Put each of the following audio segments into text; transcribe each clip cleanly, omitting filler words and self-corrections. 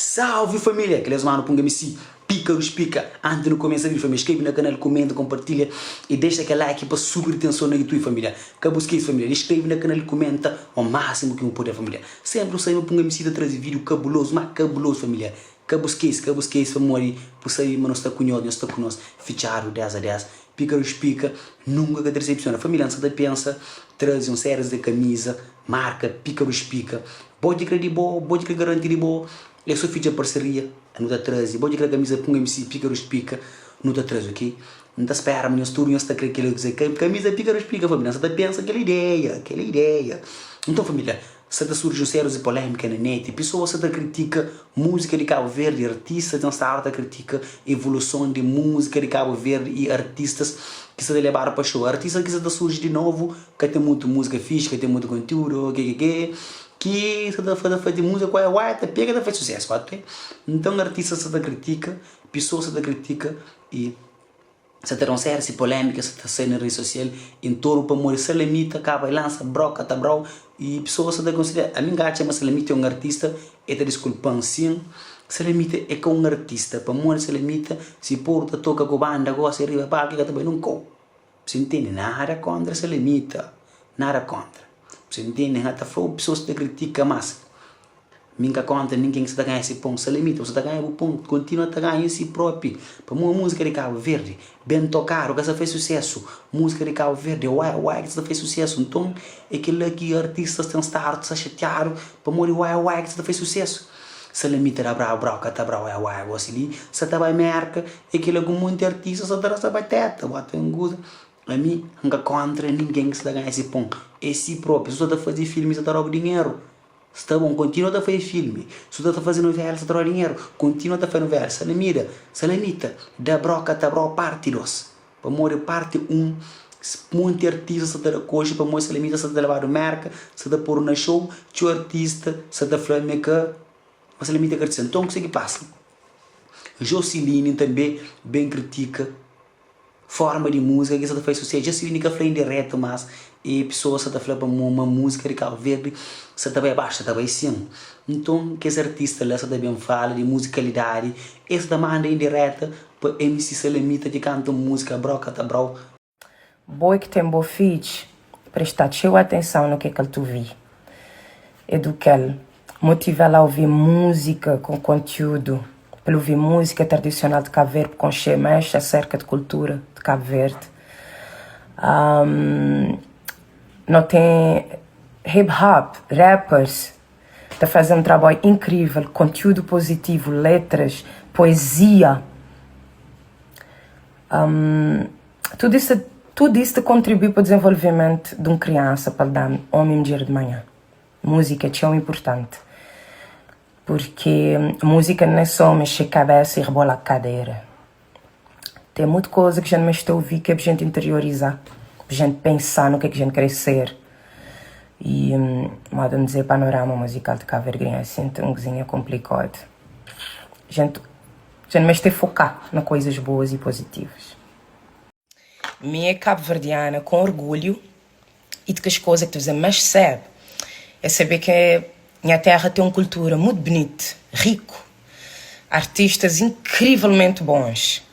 Salve família! Aqueles mano punga MC Pícaros Pica. Antes de começar a vídeo, família, inscreve no canal, comenta, compartilha e deixa aquele like para super atenção no YouTube, família. Que busque isso, família. Inscreve no canal e comenta ao máximo que eu puder, família. Sempre eu punga MC a trazer vídeo cabuloso, mas cabuloso, família. Que busque isso, família. Por sair, mas não está com nós, não está com nós. Fichar o 10 a 10. Pícaros Pica, nunca que decepciona. Família, antes da pensa, trazem séries de camisa, marca Pícaros Pica. Pode crer de boa, pode crer garantir de boa. Eu sou filho de parceria, não está atrás. Pode crer camisa com MC Pícaros Pica, não está atrás, ok? Não está espera, mas não está querendo que ele dizer camisa Pícaros Pica, família. Você está pensa aquela ideia. Então, família, você está surgindo sérios e polêmica na net. Pessoas você está critica música de Cabo Verde, artistas não está critica evolução de música de Cabo Verde e artistas que se levaram para show. Artistas que se surge de novo, que tem muito música fixe, que tem muito conteúdo, que se dá fazer música com a pega da faz sucesso, ok? Então artista se dá critica, pessoas se dá critica e se terão séries e polêmicas se está sendo na rede social em torno para morrer se limita, acaba e lança broca, tá brau e pessoas se dá considerar a minha gacha, mas se limita é um artista e te desculpam sim. Se limita é com um artista para morrer se limita se porta toca com banda gosta arriba para que também não co. Você entende? Nada contra se limita, nada contra. Você entende? Até foi pessoas que te criticam, mas minha conta, ninguém se está ganhando esse ponto. Se limita, você está ganhando o ponto, continua a ganhar esse próprio. Para uma música de Cabo Verde, bem tocado, que você fez sucesso. Música de Cabo Verde, que você fez sucesso. Então, aquele que artistas têm estado a chatear para morrer, que você fez sucesso. Se limita a brau, que tá brau, você ali, se está bem merca, aquele que muito artista só terá essa batata, bota em guza. A mim, nunca contra ninguém que se dá ganhar esse ponto. Esse próprio, se você está a fazer filme, você está a dinheiro. Se está bom, continua a fazer filme. Se você está a fazer novela, você está a dinheiro. Continua a fazer novela. Se limita, da broca, tá bro, parte 2. Para morrer parte 1. Muito artista, se está a coxa, para morrer, se limita, se está a levar marca, se está a pôr na show, tio artista, se está a falar que mas se limita a critica. Então, o que passa? Jociline também bem critica forma de música que você faz sucesso. Já se liga a em direto, mas e pessoas está falando uma música de Cabo Verde, você está bem abaixo, está bem sim. Então, que esse artista lá também fala de musicalidade, essa demanda indireta para MC se limita de cantar música broca, tá brau. Boi que tem boa feat, prestar cheio atenção no que ele tu vi. Educar, motivar a ouvir música com conteúdo, para ouvir música tradicional de Cabo Verde, com mais acerca de cultura de Cabo Verde. Não tem hip-hop, rappers, está fazendo um trabalho incrível, conteúdo positivo, letras, poesia. Tudo isso contribui para o desenvolvimento de uma criança, para dar homem e mulher de manhã. Música é tão importante. Porque música não é só mexer a cabeça e rebolar a cadeira. Tem muita coisa que a gente está a ouvir que é para a gente interiorizar, para a gente pensar no que a gente quer ser. E, modo dizer, panorama musical de Cabo Verde é assim, um cozinha complicado. A gente está a focar nas coisas boas e positivas. Minha cabo-verdiana com orgulho e de que as coisas que você mais sabe é saber que minha terra tem uma cultura muito bonita, rico, artistas incrivelmente bons.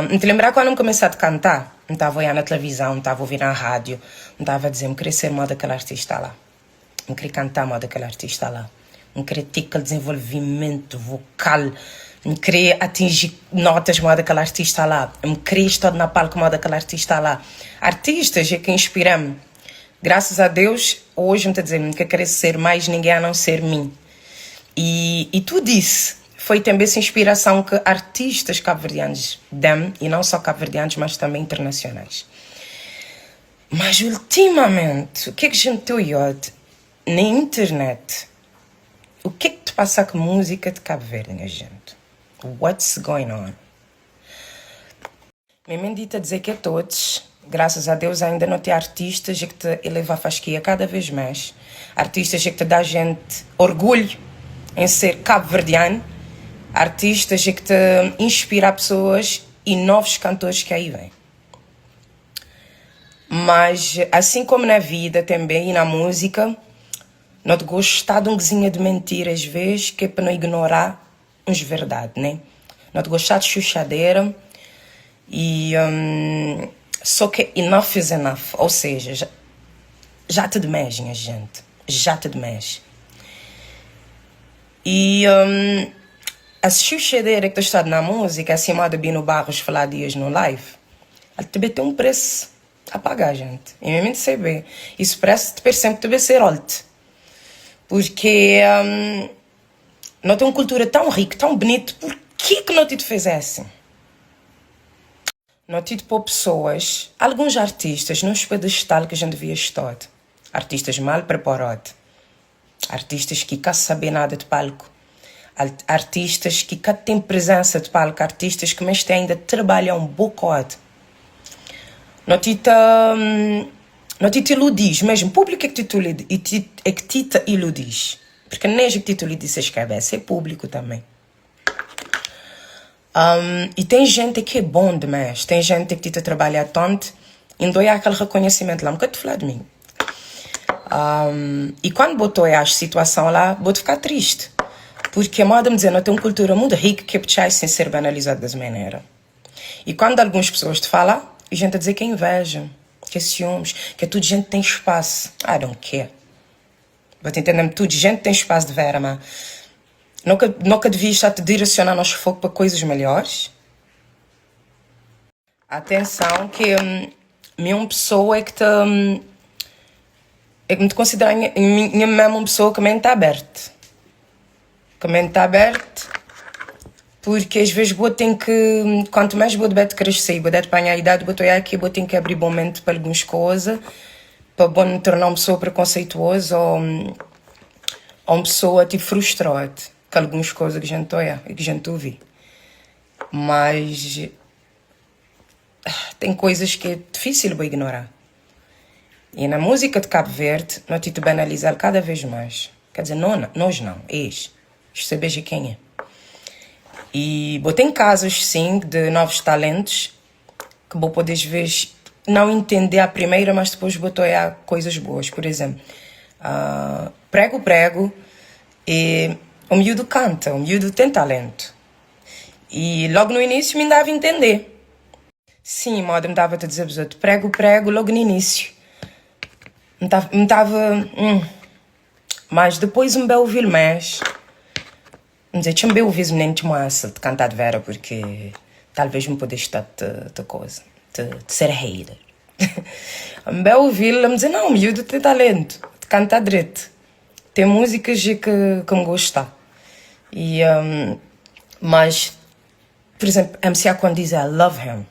Me te lembrar quando eu comecei a cantar, não estava olhando na televisão, não estava ouvindo na rádio, não estava a dizer, eu queria ser moda daquele artista lá, eu queria cantar moda daquele artista lá, eu queria ter aquele desenvolvimento vocal, eu queria atingir notas moda daquele artista lá, eu queria estar na palco moda daquele artista lá. Artistas é que inspiram-me. Graças a Deus, hoje me está dizendo que eu quero ser mais ninguém a não ser mim. E tudo isso foi também essa inspiração que artistas cabo-verdianos dão, e não só cabo-verdianos, mas também internacionais. Mas, ultimamente, o que é que a gente tem olhado na internet? O que é que te passa com música de Cabo Verde, minha gente? What's going on? Minha mãe dita dizer que todos... Graças a Deus ainda não tem artistas que te eleva a fasquia cada vez mais. Artistas que te dá gente orgulho em ser cabo-verdiano. Artistas que te inspira pessoas e novos cantores que aí vêm. Mas assim como na vida também e na música, Não te gostar de um cozinha de mentira às vezes, que é para não ignorar uns verdade, né? Não te gostar de chuchadeira e só que enough is enough, ou seja, já te demais, minha gente, já te demais. E a chuchadeira que tu estás na música, acima de Bino Barros falar dias no live, ela também tem um preço a pagar, gente. E mesmo de saber, isso parece te sempre que deve ser alto. Porque não tem uma cultura tão rica, tão bonita, por que não te fez assim? Não te pôr pessoas, alguns artistas, num pedestal que a gente devia estar. Artistas mal preparados. Artistas que não sabem nada de palco. Artistas que não têm presença de palco. Artistas que mais têm ainda trabalham um bocado. Não te iludis mesmo. O público é que te iludis. Porque nem é que te iludis as cabeças, é público também. E tem gente que é bom demais. Tem gente que te trabalha tanto e não dá aquele reconhecimento lá. Nunca te falar de mim. E quando botou a situação lá, vou ficar triste. Porque, modo de dizer, não tem uma cultura muito rica que é sem ser banalizada dessa maneira. E quando algumas pessoas te falam, a gente a dizer que é inveja, que é ciúmes, que tudo gente tem espaço. I don't care. Vou te entender, tudo gente tem espaço de vera, mas nunca devia estar te direcionar nosso foco para coisas melhores. Atenção que minha pessoa é que me considera minha mesma uma pessoa que a mente está aberta. Que a mente está aberta porque às vezes eu tenho que, quanto mais eu de crescer, eu de apanhar a idade, eu tenho que abrir bom mente para algumas coisas, para me tornar uma pessoa preconceituosa ou uma pessoa tipo frustrada com algumas coisas que a gente ouve. Mas tem coisas que é difícil eu ignorar. E na música de Cabo Verde, nós temos que banalizar cada vez mais. Quer dizer, nós não, eles. Sabes quem é. E tem casos, sim, de novos talentos que vou poder, às vezes, não entender a primeira, mas depois botou a coisas boas. Por exemplo, prego, e o miúdo canta, o miúdo tem talento. E logo no início me dava a entender. Sim, modo me dava a dizer, prego, logo no início. Me dava. Mas depois me belo ouvir mais. Deixa eu ouvir os meninos massa de cantar de vera, porque talvez me pudesse estar de coisa, de ser hater. Me belo ouvir, me dizer, não, miúdo tem talento, de cantar direito. Tem músicas que me gostam. E, mas, por exemplo, MCA quando diz I love him.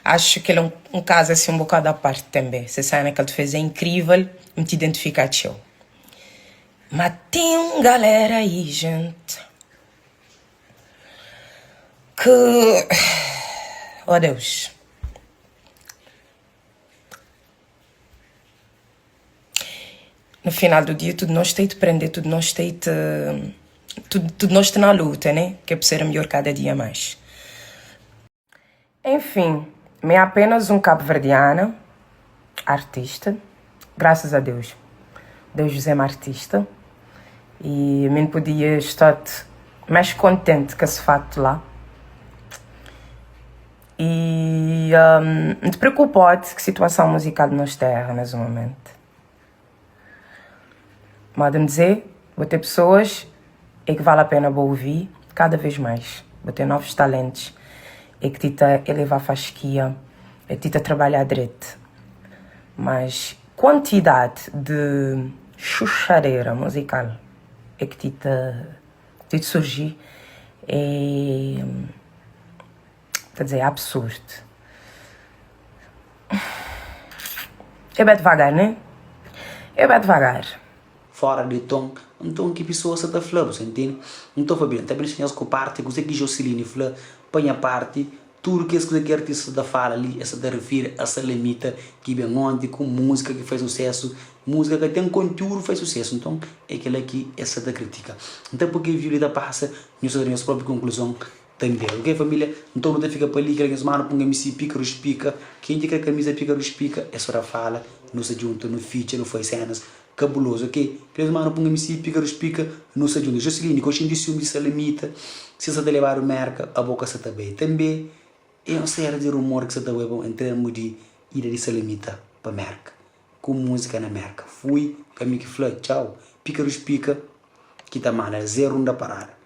Acho que ele é um caso assim um bocado à parte também. Você sabe que ele fez é incrível, me te identificar teu. Mas tem uma galera aí, gente, que... Oh, Deus. No final do dia, tudo nós tem de prender, tudo nós tem de... Tudo nós está na luta, né? Que é para ser melhor cada dia mais. Enfim, me é apenas um cabo-verdiana, artista, graças a Deus. Deus é uma artista. E me podia estar mais contente com esse fato lá. E não te preocupes com a situação musical de nossa terra nesse momento. Mas de me dizer, vou ter pessoas que vale a pena ouvir cada vez mais. Vou ter novos talentos e que te elevar a fasquia, e que te trabalhar direito. Mas quantidade de chuchareira musical é que te surgir é, quer dizer, absurdo. É bem devagar, né? É bem devagar. Fora de tom, então que pessoa se está falando, você entende? Não estou falando, também se com parte, que você que Jocelyn fala, põe a parte, tudo que esse artista da fala ali, essa da refere, essa limita, que vem onde, com música que faz sucesso, música que tem conteúdo faz sucesso, então é aquela aqui, essa da crítica. Então porque a Violeta passa, nós sabemos a própria conclusão também, ok família? Então não fica para ali, que alguém se manda, põe MC Pícaros Pica, quem indica a camisa Pícaros Pica, é só a fala, não se junta, no feature, não faz cenas, cabuloso, ok? Aqueles mano punga MC, pica, não se junta. Já seguinte, com de ciúme de salamita, se você levar o merca, a boca se também. Também, é uma série de rumor que você está vendo em termos de ida de salamita para merca. Com música na merca. Fui, caminho que flã, tchau. Pica, que tá mal, zero da parada.